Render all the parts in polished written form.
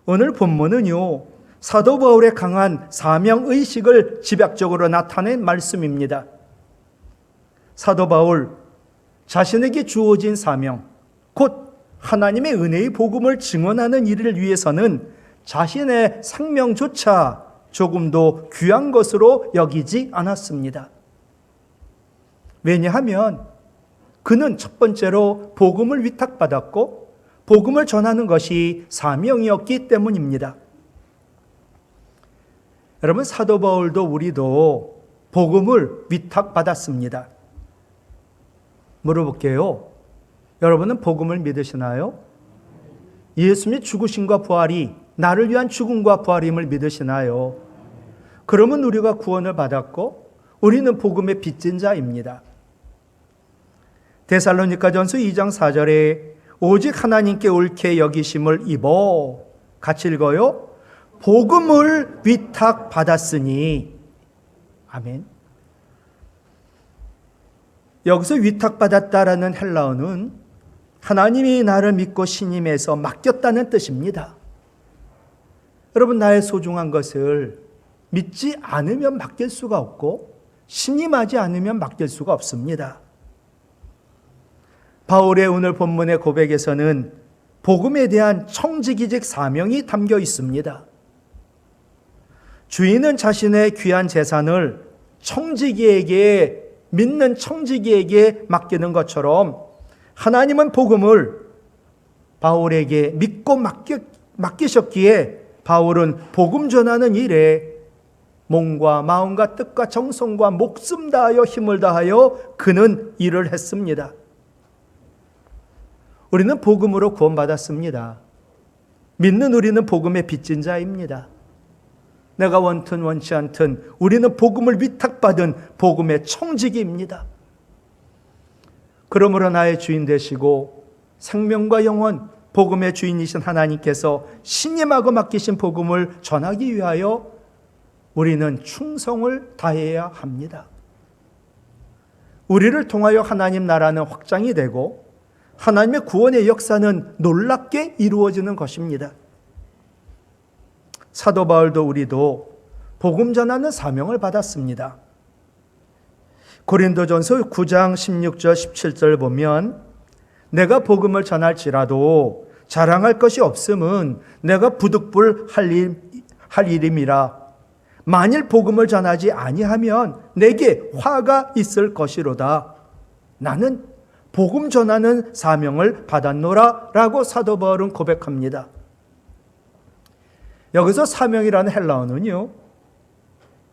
오늘 본문은요, 사도 바울의 강한 사명의식을 집약적으로 나타낸 말씀입니다. 사도 바울 자신에게 주어진 사명, 곧 하나님의 은혜의 복음을 증언하는 일을 위해서는 자신의 생명조차 조금도 귀한 것으로 여기지 않았습니다. 왜냐하면 그는 첫 번째로 복음을 위탁받았고 복음을 전하는 것이 사명이었기 때문입니다. 여러분, 사도 바울도 우리도 복음을 위탁받았습니다. 물어볼게요. 여러분은 복음을 믿으시나요? 예수님의 죽으심과 부활이 나를 위한 죽음과 부활임을 믿으시나요? 그러면 우리가 구원을 받았고 우리는 복음의 빚진 자입니다. 데살로니가전서 2장 4절에 오직 하나님께 옳게 여기심을 입어, 같이 읽어요. 복음을 위탁받았으니. 아멘. 여기서 위탁받았다라는 헬라어는 하나님이 나를 믿고 신임해서 맡겼다는 뜻입니다. 여러분, 나의 소중한 것을 믿지 않으면 맡길 수가 없고 신임하지 않으면 맡길 수가 없습니다. 바울의 오늘 본문의 고백에서는 복음에 대한 청지기적 사명이 담겨 있습니다. 주인은 자신의 귀한 재산을 청지기에게, 믿는 청지기에게 맡기는 것처럼 하나님은 복음을 바울에게 믿고 맡기셨기에 바울은 복음 전하는 일에 몸과 마음과 뜻과 정성과 목숨 다하여 힘을 다하여 그는 일을 했습니다. 우리는 복음으로 구원받았습니다. 믿는 우리는 복음의 빚진 자입니다. 내가 원튼 원치 않든 우리는 복음을 위탁받은 복음의 청지기입니다. 그러므로 나의 주인 되시고 생명과 영혼, 복음의 주인이신 하나님께서 신임하고 맡기신 복음을 전하기 위하여 우리는 충성을 다해야 합니다. 우리를 통하여 하나님 나라는 확장이 되고 하나님의 구원의 역사는 놀랍게 이루어지는 것입니다. 사도 바울도 우리도 복음 전하는 사명을 받았습니다. 고린도전서 9장 16절 17절 보면 내가 복음을 전할지라도 자랑할 것이 없음은 내가 부득불 할 일임이라. 만일 복음을 전하지 아니하면 내게 화가 있을 것이로다. 나는 복음 전하는 사명을 받았노라 라고 사도 바울은 고백합니다. 여기서 사명이라는 헬라어는요,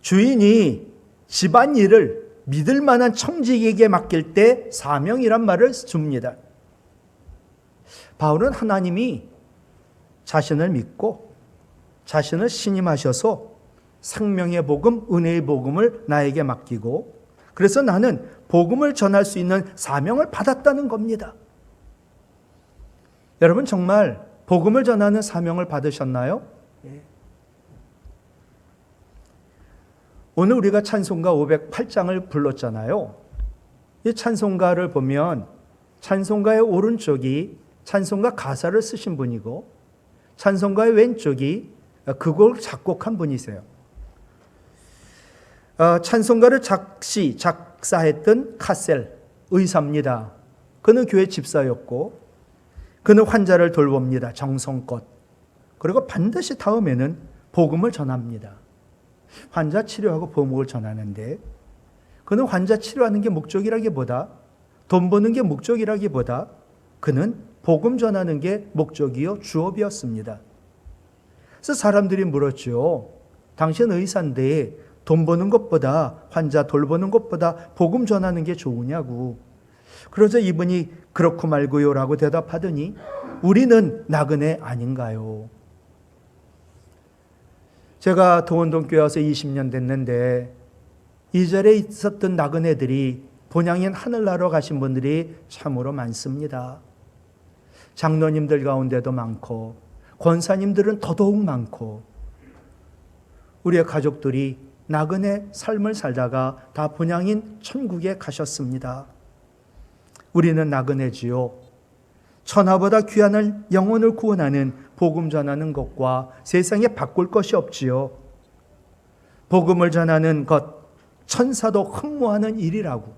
주인이 집안일을 믿을 만한 청지기에게 맡길 때 사명이란 말을 줍니다. 바울은 하나님이 자신을 믿고 자신을 신임하셔서 생명의 복음, 은혜의 복음을 나에게 맡기고 그래서 나는 복음을 전할 수 있는 사명을 받았다는 겁니다. 여러분, 정말 복음을 전하는 사명을 받으셨나요? 오늘 우리가 찬송가 508장을 불렀잖아요. 이 찬송가를 보면 찬송가의 오른쪽이 찬송가 가사를 쓰신 분이고 찬송가의 왼쪽이 그걸 작곡한 분이세요. 찬송가를 작사했던 카셀 의사입니다. 그는 교회 집사였고 그는 환자를 돌봅니다. 정성껏. 그리고 반드시 다음에는 복음을 전합니다. 환자 치료하고 복음을 전하는데 그는 환자 치료하는 게 목적이라기보다 돈 버는 게 목적이라기보다 그는 복음 전하는 게 목적이요 주업이었습니다. 그래서 사람들이 물었죠. 당신 의사인데 돈 버는 것보다 환자 돌보는 것보다 복음 전하는 게 좋으냐고. 그러자 이분이 그렇고 말고요 라고 대답하더니 우리는 나그네 아닌가요? 제가 도원동교회 와서 20년 됐는데 이 자리에 있었던 나그네들이 본향인 하늘나라로 가신 분들이 참으로 많습니다. 장로님들 가운데도 많고 권사님들은 더더욱 많고 우리의 가족들이 나그네 삶을 살다가 다 본향인 천국에 가셨습니다. 우리는 나그네지요. 천하보다 귀한 영혼을 구원하는 복음 전하는 것과 세상에 바꿀 것이 없지요. 복음을 전하는 것, 천사도 흠모하는 일이라고.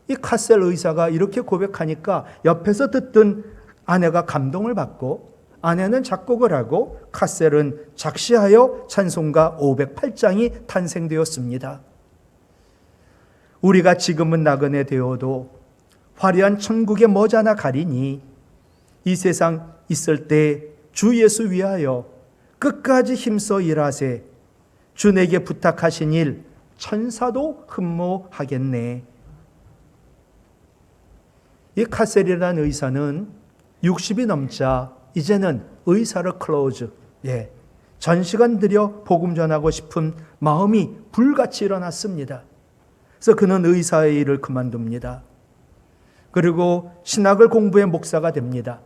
이 카셀 의사가 이렇게 고백하니까 옆에서 듣던 아내가 감동을 받고, 아내는 작곡을 하고 카셀은 작시하여 찬송가 508장이 탄생되었습니다. 우리가 지금은 나그네 되어도 화려한 천국에 머지않아 가리니 이 세상 있을 때 주 예수 위하여 끝까지 힘써 일하세. 주 내게 부탁하신 일 천사도 흠모하겠네. 이 카셀이라는 의사는 60이 넘자 이제는 의사를 클로즈, 전시간 들여 복음 전하고 싶은 마음이 불같이 일어났습니다. 그래서 그는 의사의 일을 그만둡니다. 그리고 신학을 공부해 목사가 됩니다.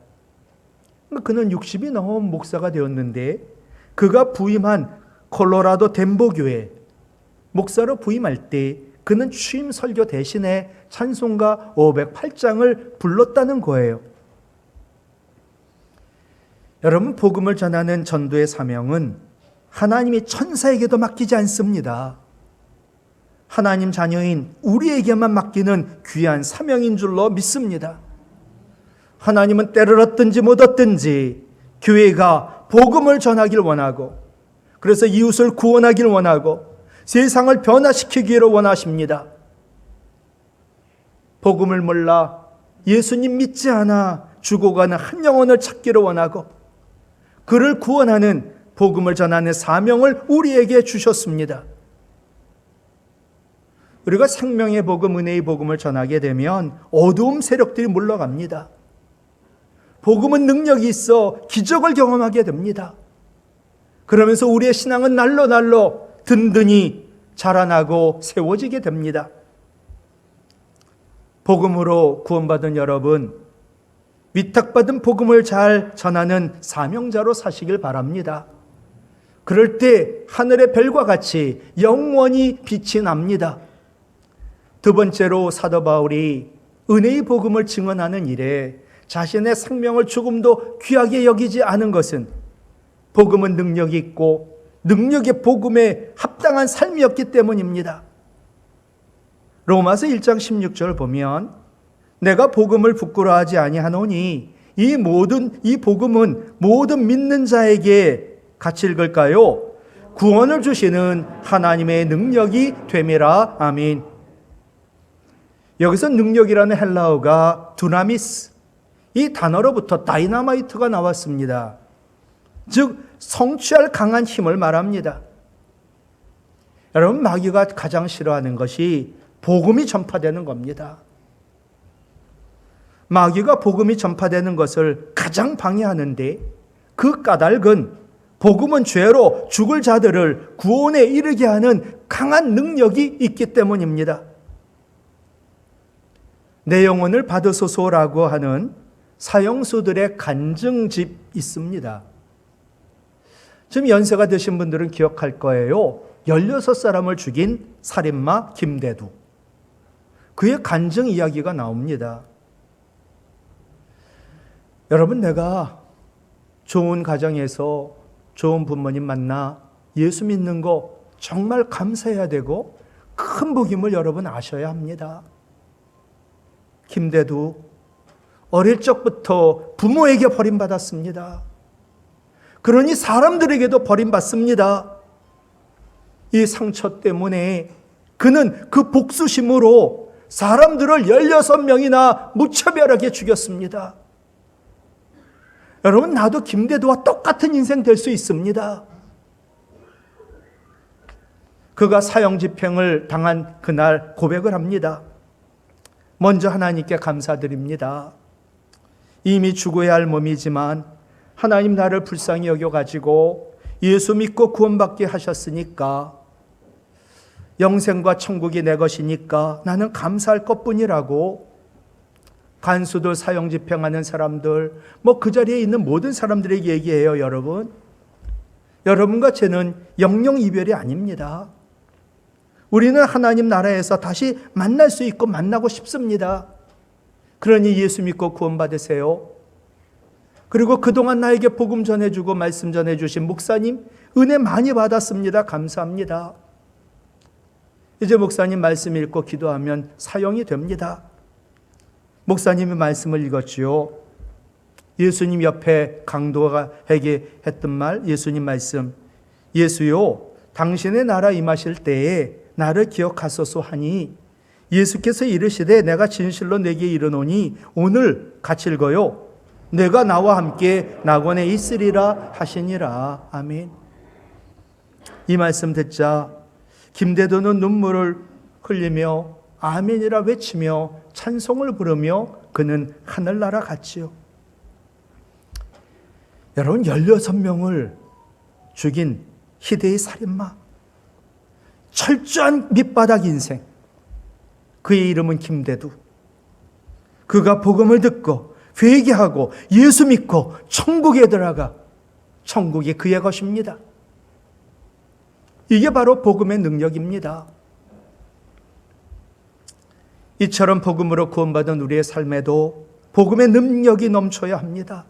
그는 60이 넘은 목사가 되었는데 그가 부임한 콜로라도 덴버교회 목사로 부임할 때 그는 취임 설교 대신에 찬송가 508장을 불렀다는 거예요. 여러분, 복음을 전하는 전도의 사명은 하나님이 천사에게도 맡기지 않습니다. 하나님 자녀인 우리에게만 맡기는 귀한 사명인 줄로 믿습니다. 하나님은 때를 얻든지 못 얻든지 교회가 복음을 전하길 원하고, 그래서 이웃을 구원하길 원하고 세상을 변화시키기를 원하십니다. 복음을 몰라 예수님 믿지 않아 죽어가는 한 영혼을 찾기를 원하고 그를 구원하는 복음을 전하는 사명을 우리에게 주셨습니다. 우리가 생명의 복음, 은혜의 복음을 전하게 되면 어두움 세력들이 물러갑니다. 복음은 능력이 있어 기적을 경험하게 됩니다. 그러면서 우리의 신앙은 날로 든든히 자라나고 세워지게 됩니다. 복음으로 구원받은 여러분, 위탁받은 복음을 잘 전하는 사명자로 사시길 바랍니다. 그럴 때 하늘의 별과 같이 영원히 빛이 납니다. 두 번째로 사도 바울이 은혜의 복음을 증언하는 일에 자신의 생명을 조금도 귀하게 여기지 않은 것은 복음은 능력이 있고 능력의 복음에 합당한 삶이었기 때문입니다. 로마서 1장 16절 보면 내가 복음을 부끄러워하지 아니하노니 이 복음은 모든 믿는 자에게 같이 읽을까요? 구원을 주시는 하나님의 능력이 됨이라. 아멘. 여기서 능력이라는 헬라어가 두나미스, 이 단어로부터 다이나마이트가 나왔습니다. 즉 성취할 강한 힘을 말합니다. 여러분, 마귀가 가장 싫어하는 것이 복음이 전파되는 겁니다. 마귀가 복음이 전파되는 것을 가장 방해하는데 그 까닭은 복음은 죄로 죽을 자들을 구원에 이르게 하는 강한 능력이 있기 때문입니다. 내 영혼을 받으소서라고 하는 사형수들의 간증집 있습니다. 지금 연세가 드신 분들은 기억할 거예요. 16사람을 죽인 살인마 김대두. 그의 간증 이야기가 나옵니다. 여러분, 내가 좋은 가정에서 좋은 부모님 만나 예수 믿는 거 정말 감사해야 되고 큰 복임을 여러분 아셔야 합니다. 김대두 어릴 적부터 부모에게 버림받았습니다. 그러니 사람들에게도 버림받습니다. 이 상처 때문에 그는 그 복수심으로 사람들을 16명이나 무차별하게 죽였습니다. 여러분, 나도 김대두와 똑같은 인생 될 수 있습니다. 그가 사형집행을 당한 그날 고백을 합니다. 먼저 하나님께 감사드립니다. 이미 죽어야 할 몸이지만 하나님 나를 불쌍히 여겨가지고 예수 믿고 구원받게 하셨으니까, 영생과 천국이 내 것이니까 나는 감사할 것뿐이라고 간수들, 사형집행하는 사람들, 그 자리에 있는 모든 사람들에게 얘기해요. 여러분과 저는 영영 이별이 아닙니다. 우리는 하나님 나라에서 다시 만날 수 있고 만나고 싶습니다. 그러니 예수 믿고 구원받으세요. 그리고 그동안 나에게 복음 전해주고 말씀 전해주신 목사님 은혜 많이 받았습니다. 감사합니다. 이제 목사님 말씀 읽고 기도하면 사용이 됩니다. 목사님이 말씀을 읽었지요. 예수님 옆에 강도에게 했던 말, 예수님 말씀. 예수요, 당신의 나라 임하실 때에 나를 기억하소서 하니 예수께서 이르시되 내가 진실로 내게 이르노니 오늘 같이 읽어요. 내가 나와 함께 낙원에 있으리라 하시니라. 아멘. 이 말씀 듣자 김대도는 눈물을 흘리며 아멘이라 외치며 찬송을 부르며 그는 하늘 날아갔지요. 여러분, 16명을 죽인 희대의 살인마, 철저한 밑바닥 인생, 그의 이름은 김대두. 그가 복음을 듣고 회개하고 예수 믿고 천국에 들어가 천국이 그의 것입니다. 이게 바로 복음의 능력입니다. 이처럼 복음으로 구원받은 우리의 삶에도 복음의 능력이 넘쳐야 합니다.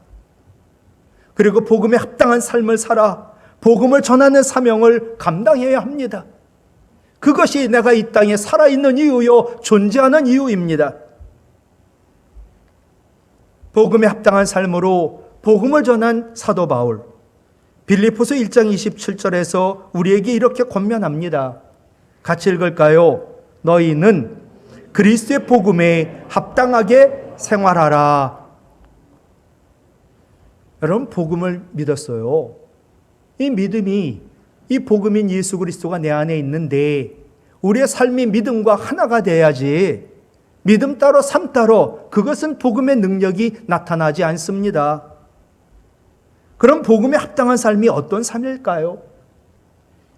그리고 복음에 합당한 삶을 살아 복음을 전하는 사명을 감당해야 합니다. 그것이 내가 이 땅에 살아있는 이유요, 존재하는 이유입니다. 복음에 합당한 삶으로 복음을 전한 사도 바울, 빌립보서 1장 27절에서 우리에게 이렇게 권면합니다. 같이 읽을까요? 너희는 그리스도의 복음에 합당하게 생활하라. 여러분, 복음을 믿었어요. 이 믿음이, 이 복음인 예수 그리스도가 내 안에 있는데 우리의 삶이 믿음과 하나가 돼야지, 믿음 따로 삶 따로 그것은 복음의 능력이 나타나지 않습니다. 그럼 복음에 합당한 삶이 어떤 삶일까요?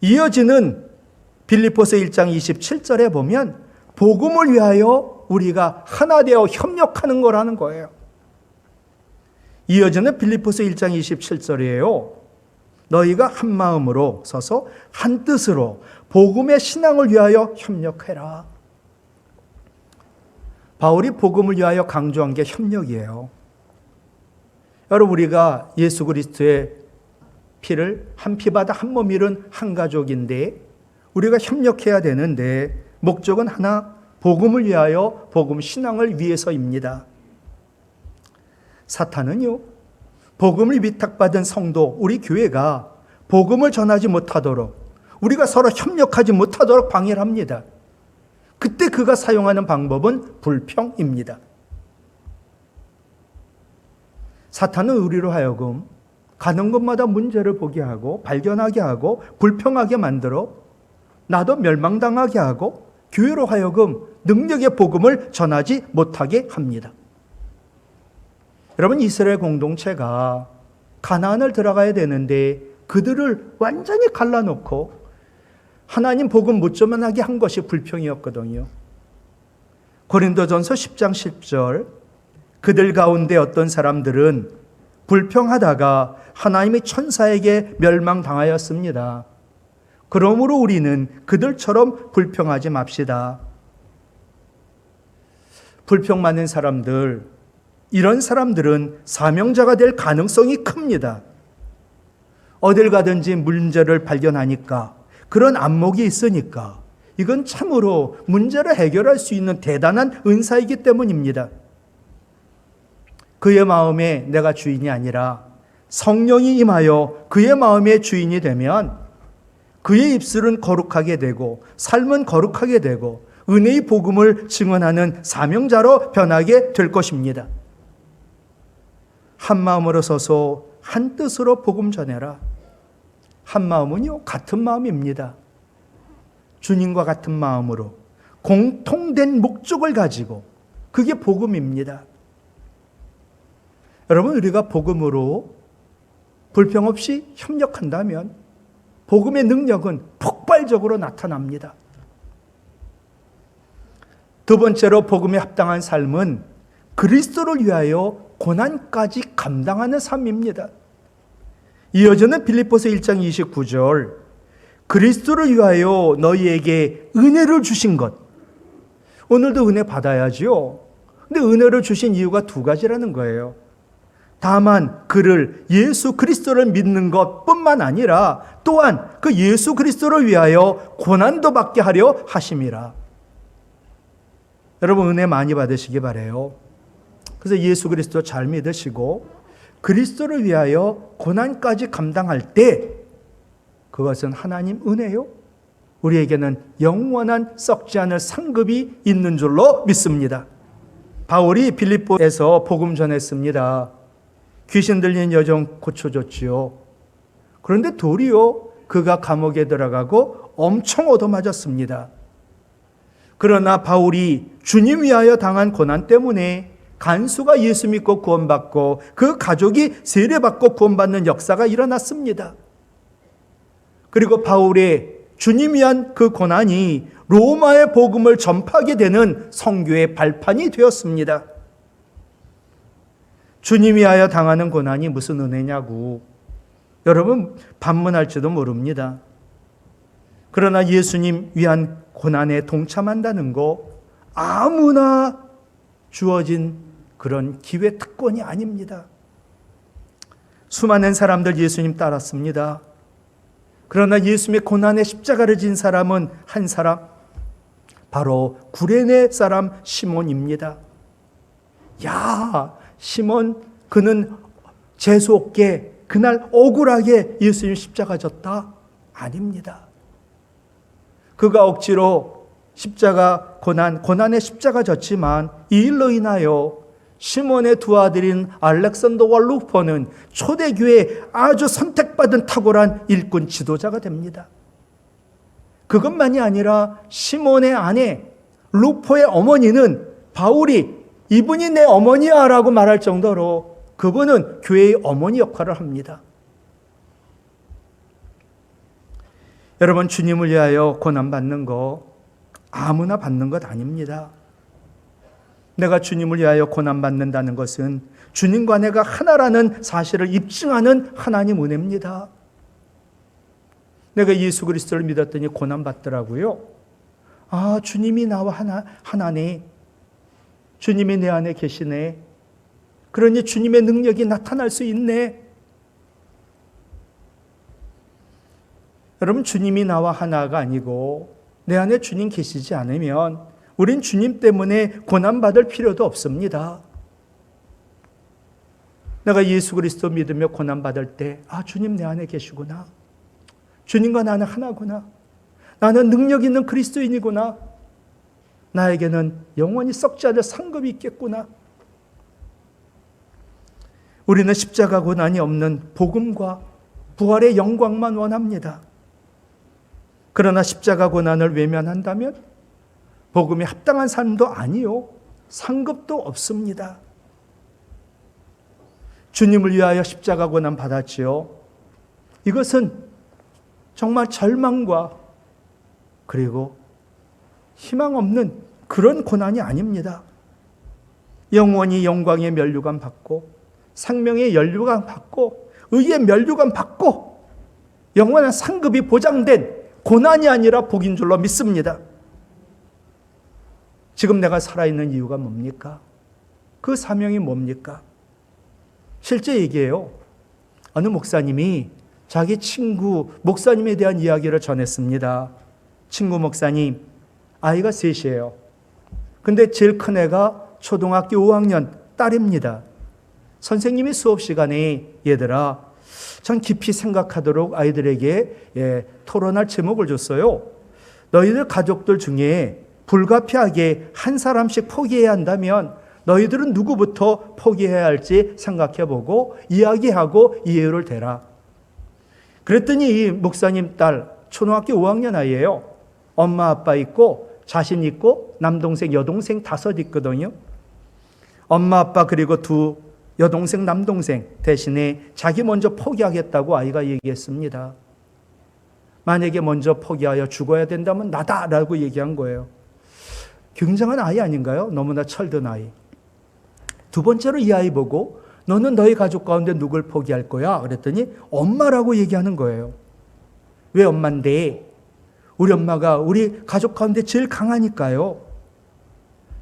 이어지는 빌립보서 1장 27절에 보면 복음을 위하여 우리가 하나 되어 협력하는 거라는 거예요. 이어지는 빌립보서 1장 27절이에요. 너희가 한 마음으로 서서 한 뜻으로 복음의 신앙을 위하여 협력해라. 바울이 복음을 위하여 강조한 게 협력이에요. 여러분, 우리가 예수 그리스도의 피를 한 피바다 한 몸 이룬 한 가족인데 우리가 협력해야 되는데 목적은 하나, 복음을 위하여 복음 신앙을 위해서입니다. 사탄은요, 복음을 위탁받은 성도, 우리 교회가 복음을 전하지 못하도록, 우리가 서로 협력하지 못하도록 방해를 합니다. 그때 그가 사용하는 방법은 불평입니다. 사탄은 우리로 하여금 가는 곳마다 문제를 보게 하고 발견하게 하고 불평하게 만들어 나도 멸망당하게 하고 교회로 하여금 능력의 복음을 전하지 못하게 합니다. 여러분, 이스라엘 공동체가 가나안을 들어가야 되는데 그들을 완전히 갈라놓고 하나님 복음 못 전하게 한 것이 불평이었거든요. 고린도전서 10장 10절, 그들 가운데 어떤 사람들은 불평하다가 하나님의 천사에게 멸망당하였습니다. 그러므로 우리는 그들처럼 불평하지 맙시다. 불평 많은 사람들, 이런 사람들은 사명자가 될 가능성이 큽니다. 어딜 가든지 문제를 발견하니까, 그런 안목이 있으니까 이건 참으로 문제를 해결할 수 있는 대단한 은사이기 때문입니다. 그의 마음에 내가 주인이 아니라 성령이 임하여 그의 마음의 주인이 되면 그의 입술은 거룩하게 되고 삶은 거룩하게 되고 은혜의 복음을 증언하는 사명자로 변하게 될 것입니다. 한 마음으로 서서 한 뜻으로 복음 전해라. 한 마음은요, 같은 마음입니다. 주님과 같은 마음으로 공통된 목적을 가지고, 그게 복음입니다. 여러분, 우리가 복음으로 불평 없이 협력한다면 복음의 능력은 폭발적으로 나타납니다. 두 번째로 복음에 합당한 삶은 그리스도를 위하여 고난까지 감당하는 삶입니다. 이어지는 빌립보서 1장 29절, 그리스도를 위하여 너희에게 은혜를 주신 것. 오늘도 은혜 받아야지요. 근데 은혜를 주신 이유가 두 가지라는 거예요. 다만 그를 예수 그리스도를 믿는 것뿐만 아니라 또한 그 예수 그리스도를 위하여 고난도 받게 하려 하심이라. 여러분 은혜 많이 받으시기 바라요. 그래서 예수 그리스도 잘 믿으시고 그리스도를 위하여 고난까지 감당할 때 그것은 하나님 은혜요. 우리에게는 영원한 썩지 않을 상급이 있는 줄로 믿습니다. 바울이 빌립보에서 복음 전했습니다. 귀신 들린 여종 고쳐줬지요. 그런데 도리어 그가 감옥에 들어가고 엄청 얻어맞았습니다. 그러나 바울이 주님 위하여 당한 고난 때문에 간수가 예수 믿고 구원받고 그 가족이 세례받고 구원받는 역사가 일어났습니다. 그리고 바울의 주님 위한 그 고난이 로마의 복음을 전파하게 되는 선교의 발판이 되었습니다. 주님 위하여 당하는 고난이 무슨 은혜냐고 여러분 반문할지도 모릅니다. 그러나 예수님 위한 고난에 동참한다는 거 아무나 주어진 그런 기회 특권이 아닙니다. 수많은 사람들 예수님 따랐습니다. 그러나 예수님의 고난의 십자가를 진 사람은 한 사람, 바로 구레네 사람 시몬입니다. 야, 시몬 그는 재수없게 그날 억울하게 예수님 십자가 졌다? 아닙니다. 그가 억지로 십자가 고난의 십자가 졌지만 이 일로 인하여 시몬의 두 아들인 알렉산더와 루포는 초대교회의 아주 선택받은 탁월한 일꾼 지도자가 됩니다. 그것만이 아니라 시몬의 아내 루포의 어머니는 바울이 이분이 내 어머니야 라고 말할 정도로 그분은 교회의 어머니 역할을 합니다. 여러분 주님을 위하여 고난받는 거 아무나 받는 것 아닙니다. 내가 주님을 위하여 고난받는다는 것은 주님과 내가 하나라는 사실을 입증하는 하나님 은혜입니다. 내가 예수 그리스도를 믿었더니 고난받더라고요. 아, 주님이 나와 하나네. 주님이 내 안에 계시네. 그러니 주님의 능력이 나타날 수 있네. 여러분 주님이 나와 하나가 아니고 내 안에 주님 계시지 않으면 우린 주님 때문에 고난받을 필요도 없습니다. 내가 예수 그리스도 믿으며 고난받을 때 아, 주님 내 안에 계시구나. 주님과 나는 하나구나. 나는 능력 있는 그리스도인이구나. 나에게는 영원히 썩지 않을 상급이 있겠구나. 우리는 십자가 고난이 없는 복음과 부활의 영광만 원합니다. 그러나 십자가 고난을 외면한다면 복음에 합당한 삶도 아니요, 상급도 없습니다. 주님을 위하여 십자가 고난 받았지요. 이것은 정말 절망과 그리고 희망 없는 그런 고난이 아닙니다. 영원히 영광의 면류관 받고 생명의 면류관 받고 의의 면류관 받고 영원한 상급이 보장된 고난이 아니라 복인 줄로 믿습니다. 지금 내가 살아있는 이유가 뭡니까? 그 사명이 뭡니까? 실제 얘기예요. 어느 목사님이 자기 친구 목사님에 대한 이야기를 전했습니다. 친구 목사님, 아이가 셋이에요. 근데 제일 큰 애가 초등학교 5학년 딸입니다. 선생님이 수업 시간에 얘들아, 전 깊이 생각하도록 아이들에게 토론할 제목을 줬어요. 너희들 가족들 중에 불가피하게 한 사람씩 포기해야 한다면 너희들은 누구부터 포기해야 할지 생각해보고 이야기하고 이유를 대라. 그랬더니 이 목사님 딸 초등학교 5학년 아이예요. 엄마 아빠 있고 자신 있고 남동생 여동생 5 있거든요. 엄마 아빠 그리고 2 여동생 남동생 대신에 자기 먼저 포기하겠다고 아이가 얘기했습니다. 만약에 먼저 포기하여 죽어야 된다면 나다라고 얘기한 거예요. 굉장한 아이 아닌가요? 너무나 철든 아이. 두 번째로 이 아이 보고 너는 너희 가족 가운데 누굴 포기할 거야? 그랬더니 엄마라고 얘기하는 거예요. 왜 엄마인데? 우리 엄마가 우리 가족 가운데 제일 강하니까요.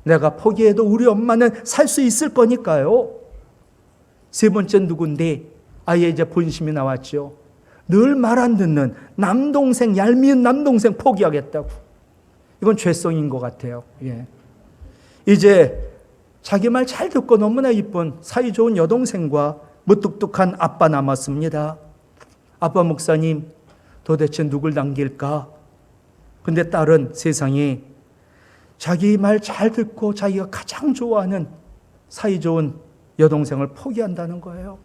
내가 포기해도 우리 엄마는 살 수 있을 거니까요. 세 번째 누군데? 아예 이제 본심이 나왔죠. 늘 말 안 듣는 남동생, 얄미운 남동생 포기하겠다고. 이건 죄성인 것 같아요. 예. 이제 자기 말 잘 듣고 너무나 이쁜 사이좋은 여동생과 무뚝뚝한 아빠 남았습니다. 아빠 목사님, 도대체 누굴 남길까? 근데 딸은 세상에 자기 말 잘 듣고 자기가 가장 좋아하는 사이좋은 여동생을 포기한다는 거예요.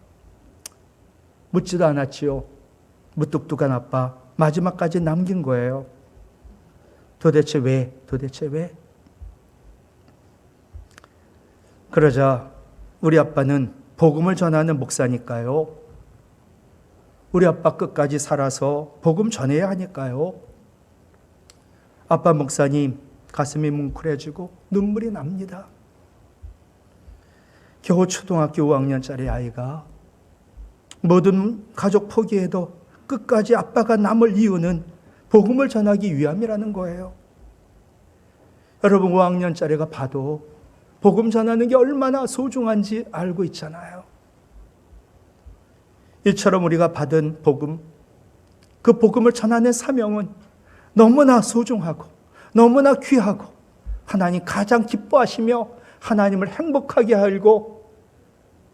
묻지도 않았지요. 무뚝뚝한 아빠 마지막까지 남긴 거예요. 도대체 왜? 도대체 왜? 그러자 우리 아빠는 복음을 전하는 목사니까요. 우리 아빠 끝까지 살아서 복음 전해야 하니까요. 아빠 목사님 가슴이 뭉클해지고 눈물이 납니다. 겨우 초등학교 5학년짜리 아이가 모든 가족 포기해도 끝까지 아빠가 남을 이유는 복음을 전하기 위함이라는 거예요. 여러분 5학년짜리가 봐도 복음 전하는 게 얼마나 소중한지 알고 있잖아요. 이처럼 우리가 받은 복음, 그 복음을 전하는 사명은 너무나 소중하고 너무나 귀하고 하나님 가장 기뻐하시며 하나님을 행복하게 하고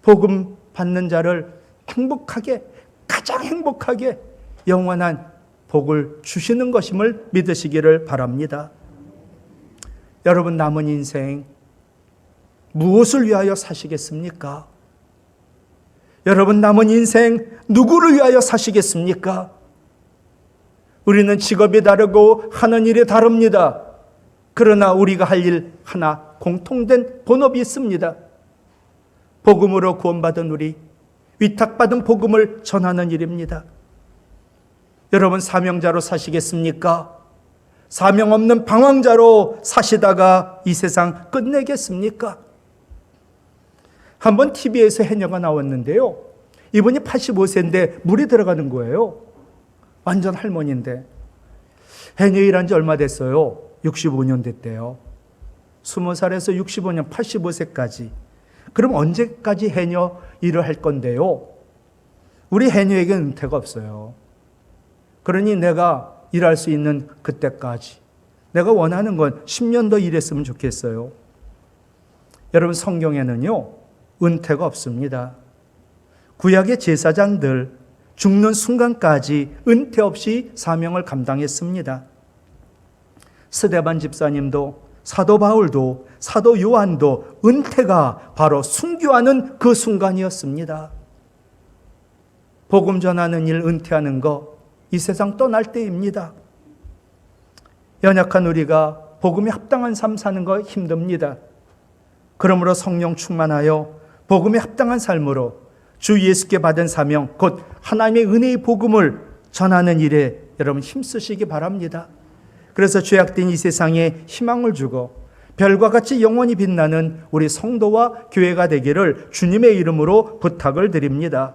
복음 받는 자를 행복하게, 가장 행복하게 영원한 복을 주시는 것임을 믿으시기를 바랍니다. 여러분 남은 인생 무엇을 위하여 사시겠습니까? 여러분 남은 인생 누구를 위하여 사시겠습니까? 우리는 직업이 다르고 하는 일이 다릅니다. 그러나 우리가 할 일 하나 공통된 본업이 있습니다. 복음으로 구원받은 우리, 위탁받은 복음을 전하는 일입니다. 여러분 사명자로 사시겠습니까? 사명 없는 방황자로 사시다가 이 세상 끝내겠습니까? 한번 TV에서 해녀가 나왔는데요. 이분이 85세인데 물이 들어가는 거예요. 완전 할머니인데. 해녀 일한 지 얼마 됐어요? 65년 됐대요. 20살에서 65년, 85세까지. 그럼 언제까지 해녀 일을 할 건데요? 우리 해녀에게는 은퇴가 없어요. 그러니 내가 일할 수 있는 그때까지 내가 원하는 건 10년 더 일했으면 좋겠어요. 여러분 성경에는요 은퇴가 없습니다. 구약의 제사장들 죽는 순간까지 은퇴 없이 사명을 감당했습니다. 스데반 집사님도 사도 바울도 사도 요한도 은퇴가 바로 순교하는 그 순간이었습니다. 복음 전하는 일 은퇴하는 거 이 세상 떠날 때입니다. 연약한 우리가 복음에 합당한 삶 사는 거 힘듭니다. 그러므로 성령 충만하여 복음에 합당한 삶으로 주 예수께 받은 사명, 곧 하나님의 은혜의 복음을 전하는 일에 여러분 힘쓰시기 바랍니다. 그래서 죄악된 이 세상에 희망을 주고 별과 같이 영원히 빛나는 우리 성도와 교회가 되기를 주님의 이름으로 부탁을 드립니다.